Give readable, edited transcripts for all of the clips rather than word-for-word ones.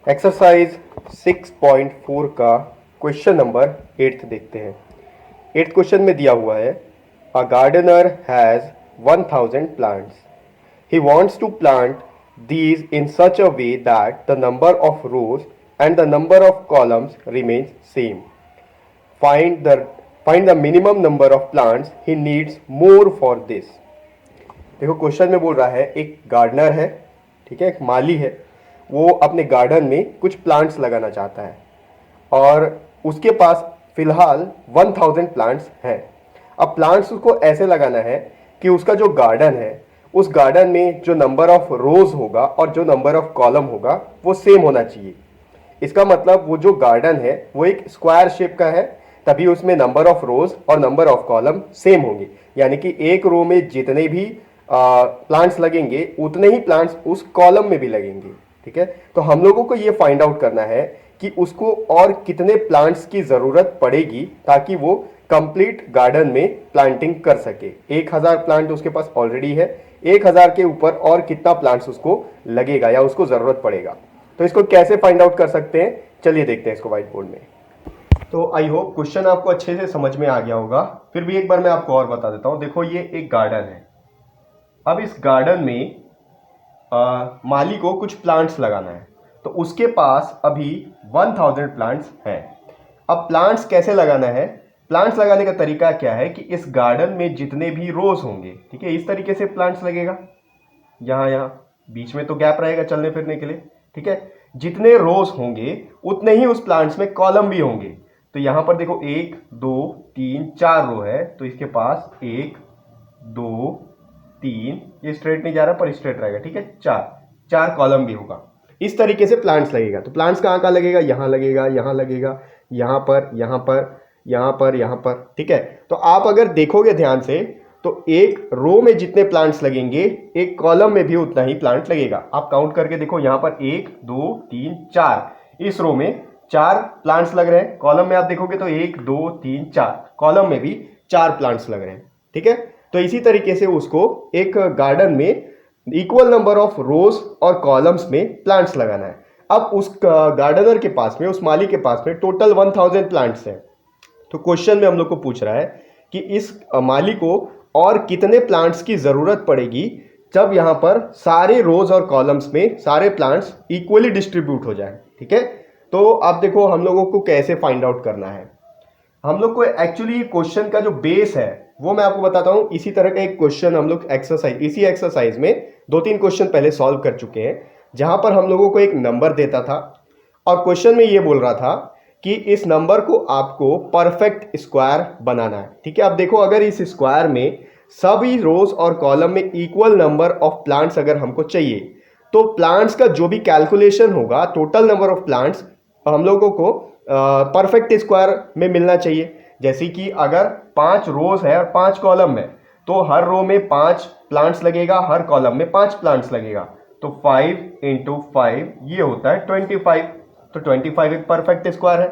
Exercise 6.4 का question number 8 देखते हैं। 8th क्वेश्चन में दिया हुआ है a gardener has 1000 plants. He wants to plant these in such a way that the number of rows and the number of columns remains same. Find the find the minimum number of plants he needs more for this. देखो question में बोल रहा है एक gardener है, ठीक है, एक माली है, वो अपने गार्डन में कुछ प्लांट्स लगाना चाहता है और उसके पास फिलहाल 1000 प्लांट्स हैं। अब प्लांट्स उसको ऐसे लगाना है कि उसका जो गार्डन है उस गार्डन में जो नंबर ऑफ रोज होगा और जो नंबर ऑफ कॉलम होगा वो सेम होना चाहिए। इसका मतलब वो जो गार्डन है वो एक स्क्वायर शेप का है, तभी उसमें नंबर ऑफ रोज और नंबर ऑफ कॉलम सेम होंगे। यानी कि एक रो में जितने भी प्लांट्स लगेंगे उतने ही प्लांट्स उस कॉलम में भी लगेंगे। ठीक है, तो हम लोगों को ये फाइंड आउट करना है कि उसको और कितने प्लांट्स की जरूरत पड़ेगी ताकि वो कंप्लीट गार्डन में प्लांटिंग कर सके। 1000 प्लांट उसके पास ऑलरेडी है, 1000 के ऊपर और कितना प्लांट्स उसको लगेगा या उसको जरूरत पड़ेगा। तो इसको कैसे फाइंड आउट कर सकते हैं, चलिए देखते हैं इसको व्हाइट बोर्ड में। तो आई होप क्वेश्चन आपको अच्छे से समझ में आ गया होगा। फिर भी एक बार मैं आपको और बता देता हूं। देखो ये एक गार्डन है। अब इस गार्डन में माली को कुछ प्लांट्स लगाना है, तो उसके पास अभी 1000 प्लांट्स हैं। अब प्लांट्स कैसे लगाना है, प्लांट्स लगाने का तरीका क्या है कि इस गार्डन में जितने भी रोज होंगे, ठीक है, इस तरीके से प्लांट्स लगेगा। यहाँ बीच में तो गैप रहेगा चलने फिरने के लिए, ठीक है। जितने रोज होंगे उतने ही उस प्लांट्स में कॉलम भी होंगे। तो यहाँ पर देखो 1 2 3 4 रो है, तो इसके पास 1 2 3, ये स्ट्रेट नहीं जा रहा पर स्ट्रेट रहेगा, ठीक है। 4 कॉलम भी होगा। इस तरीके से प्लांट्स लगेगा। तो प्लांट्स कहाँ लगेगा, यहाँ लगेगा, यहाँ लगेगा, यहाँ पर, यहाँ पर, यहाँ पर, यहाँ पर, ठीक है। तो आप अगर देखोगे ध्यान से तो एक रो में जितने प्लांट्स लगेंगे एक कॉलम में भी उतना ही प्लांट लगेगा। आप काउंट करके देखो, यहाँ पर 1 2 3 4, इस रो में 4 प्लांट्स लग रहे हैं। कॉलम में आप देखोगे तो 1 2 3 4, कॉलम में भी 4 प्लांट्स लग रहे हैं, ठीक है। तो इसी तरीके से उसको एक गार्डन में इक्वल नंबर ऑफ रोज और कॉलम्स में प्लांट्स लगाना है। अब उस गार्डनर के पास में, उस माली के पास में टोटल 1000 प्लांट्स हैं। तो क्वेश्चन में हम लोग को पूछ रहा है कि इस माली को और कितने प्लांट्स की जरूरत पड़ेगी जब यहां पर सारे रोज और कॉलम्स में सारे प्लांट्स इक्वली डिस्ट्रीब्यूट हो जाए, ठीक है। तो आप देखो हम लोगों को कैसे फाइंड आउट करना है। हम लोग को एक्चुअली क्वेश्चन का जो बेस है वो मैं आपको बताता हूं। इसी तरह का एक क्वेश्चन हम लोग इसी एक्सरसाइज में 2-3 क्वेश्चन पहले सॉल्व कर चुके हैं, जहां पर हम लोगों को एक नंबर देता था और क्वेश्चन में ये बोल रहा था कि इस नंबर को आपको परफेक्ट स्क्वायर बनाना है, ठीक है। अब देखो अगर इस स्क्वायर में सभी रोज और कॉलम में इक्वल नंबर ऑफ प्लांट्स अगर हमको चाहिए तो प्लांट्स का जो भी कैलकुलेशन होगा, टोटल नंबर ऑफ प्लांट्स हम लोगों को परफेक्ट स्क्वायर में मिलना चाहिए। जैसे कि अगर 5 रोज है और 5 कॉलम है तो हर रो में 5 प्लांट्स लगेगा, हर कॉलम में 5 प्लांट्स लगेगा। तो 5 × 5 ये होता है 25। तो 25 एक परफेक्ट स्क्वायर है।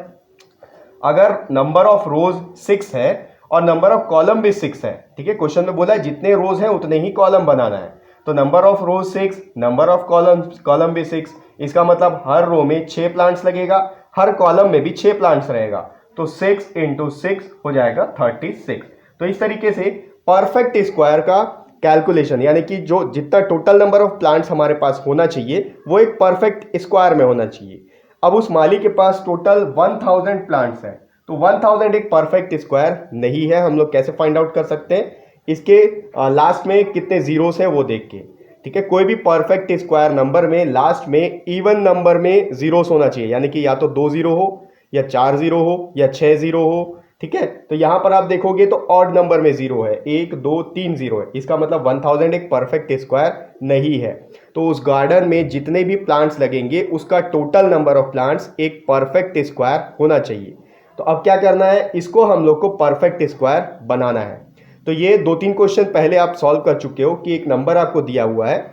अगर नंबर ऑफ रोज 6 है और नंबर ऑफ कॉलम भी 6 है, ठीक है, क्वेश्चन में बोला है जितने रोज हैं उतने ही कॉलम बनाना है। तो number of rose 6, number of column भी 6, इसका मतलब हर रो में 6 प्लांट्स लगेगा, हर कॉलम में भी 6 प्लांट्स रहेगा। तो 6 × 6 हो जाएगा 36। तो इस तरीके से परफेक्ट स्क्वायर का कैलकुलेशन, यानी कि जो जितना टोटल नंबर ऑफ प्लांट्स हमारे पास होना चाहिए वो एक परफेक्ट स्क्वायर में होना चाहिए। अब उस माली के पास टोटल 1000 प्लांट्स हैं, तो 1000 एक परफेक्ट स्क्वायर नहीं है। हम लोग कैसे फाइंड आउट कर सकते हैं, इसके लास्ट में कितने जीरोस हैं वो देख के, ठीक है। कोई भी परफेक्ट स्क्वायर नंबर में लास्ट में इवन नंबर में जीरोस होना चाहिए, यानी कि या तो 2 जीरो हो या 4 जीरो हो या 6 जीरो हो, ठीक है। तो यहां पर आप देखोगे तो ऑड नंबर में जीरो है, 1 2 3 जीरो है। इसका मतलब 1000 एक परफेक्ट स्क्वायर नहीं है। तो उस गार्डन में जितने भी प्लांट्स लगेंगे उसका टोटल नंबर ऑफ प्लांट्स एक परफेक्ट स्क्वायर होना चाहिए। तो अब क्या करना है, इसको हम लोग को परफेक्ट स्क्वायर बनाना है। तो ये 2-3 क्वेश्चन पहले आप सॉल्व कर चुके हो कि एक नंबर आपको दिया हुआ है,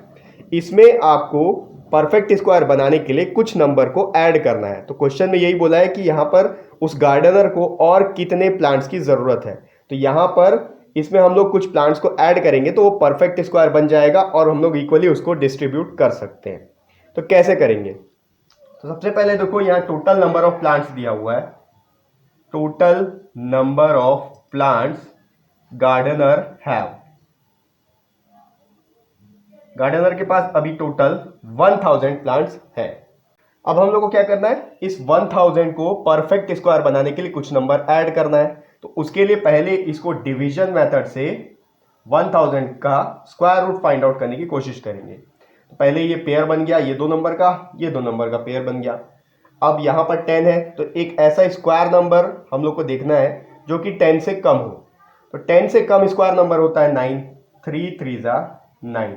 इसमें आपको परफेक्ट स्क्वायर बनाने के लिए कुछ नंबर को ऐड करना है। तो क्वेश्चन में यही बोला है कि यहाँ पर उस गार्डनर को और कितने प्लांट्स की जरूरत है। तो यहाँ पर इसमें हम लोग कुछ प्लांट्स को ऐड करेंगे तो वो परफेक्ट स्क्वायर बन जाएगा और हम लोग इक्वली उसको डिस्ट्रीब्यूट कर सकते हैं। तो कैसे करेंगे, तो सबसे पहले देखो यहाँ टोटल नंबर ऑफ प्लांट्स दिया हुआ है, total number of plants gardener have. Gardener के पास अभी टोटल 1000 प्लांट्स है। अब हम लोग को क्या करना है, इस 1000 को परफेक्ट स्क्वायर बनाने के लिए कुछ नंबर ऐड करना है। तो उसके लिए पहले इसको डिवीजन मेथड से 1000 का स्क्वायर रूट फाइंड आउट करने की कोशिश करेंगे। तो पहले ये पेयर बन गया, ये 2 नंबर का, ये 2 नंबर का पेयर बन गया। अब यहाँ पर 10 है, तो एक ऐसा स्क्वायर नंबर हम लोग को देखना है जो कि 10 से कम हो। तो 10 से कम स्क्वायर नंबर होता है 9, 3 3 9।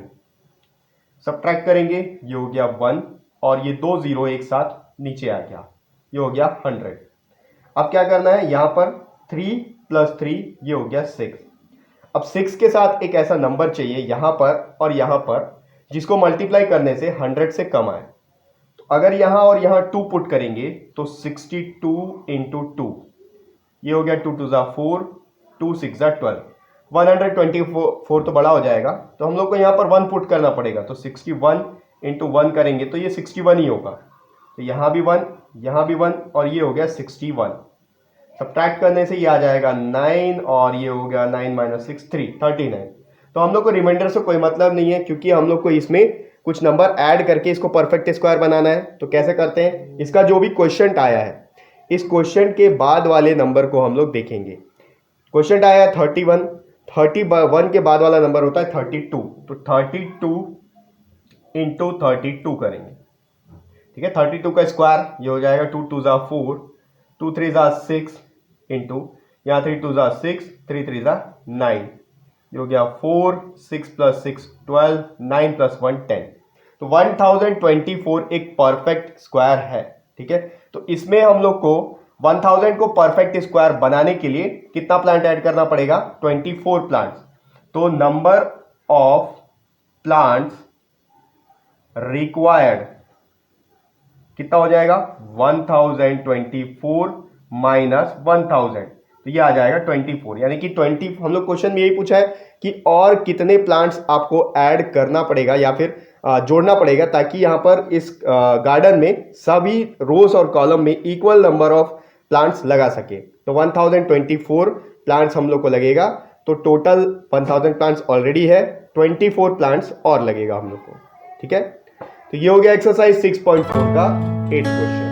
सब्ट्रैक्ट करेंगे, ये हो गया 1 और ये 2 0 एक साथ नीचे आ गया, ये हो गया 100। अब क्या करना है, यहाँ पर 3 + 3 ये हो गया 6। अब 6 के साथ एक ऐसा नंबर चाहिए यहाँ पर और यहाँ पर जिसको मल्टीप्लाई करने से 100 से कम आए। तो अगर यहाँ और यहाँ 2 पुट करेंगे तो 62 × 2 ये हो गया 2 2 4, 2 6 12, 124 तो बड़ा हो जाएगा, तो हम लोग को यहाँ पर 1 पुट करना पड़ेगा। तो 61 × 1 करेंगे तो ये 61 ही होगा। तो यहाँ भी 1, यहाँ भी 1 और ये हो गया 61। सब्ट्रैक्ट करने से ये आ जाएगा 9 और ये हो गया 9 - 6 3 39। तो हम लोग को रिमाइंडर से कोई मतलब नहीं है, क्योंकि हम लोग को इसमें कुछ नंबर ऐड करके इसको परफेक्ट स्क्वायर बनाना है। तो कैसे करते हैं, इसका जो भी क्वेश्चन आया है इस क्वेश्चन के बाद वाले नंबर को हम लोग देखेंगे। क्वेश्चन आया है 31, 31 के बाद वाला नंबर होता है 32। तो 32 × 32 करेंगे, ठीक है। 32 का स्क्वायर ये हो जाएगा 2 2 4, 2 3 6 इंटू यहाँ 3 2 6, 3 3 9, ये हो गया 4, 6 + 6 12, 9 + 1 10। तो 1024 एक परफेक्ट स्क्वायर है, ठीक है। तो इसमें हम लोग को 1000 को परफेक्ट स्क्वायर बनाने के लिए कितना प्लांट ऐड करना पड़ेगा, 24 प्लांट्स। तो नंबर ऑफ प्लांट्स रिक्वायर्ड कितना हो जाएगा, 1024 माइनस 1000, तो ये आ जाएगा 24। यानी कि 20, हम लोग क्वेश्चन में यही पूछा है कि और कितने प्लांट्स आपको ऐड करना पड़ेगा या फिर जोड़ना पड़ेगा ताकि यहाँ पर इस गार्डन में सभी रोज और कॉलम में इक्वल नंबर ऑफ प्लांट्स लगा सके। तो 1024 प्लांट्स हम लोग को लगेगा। तो टोटल 1000 प्लांट्स ऑलरेडी है, 24 प्लांट्स और लगेगा हम लोग को, ठीक है। तो ये हो गया एक्सरसाइज 6.4 का 8th क्वेश्चन।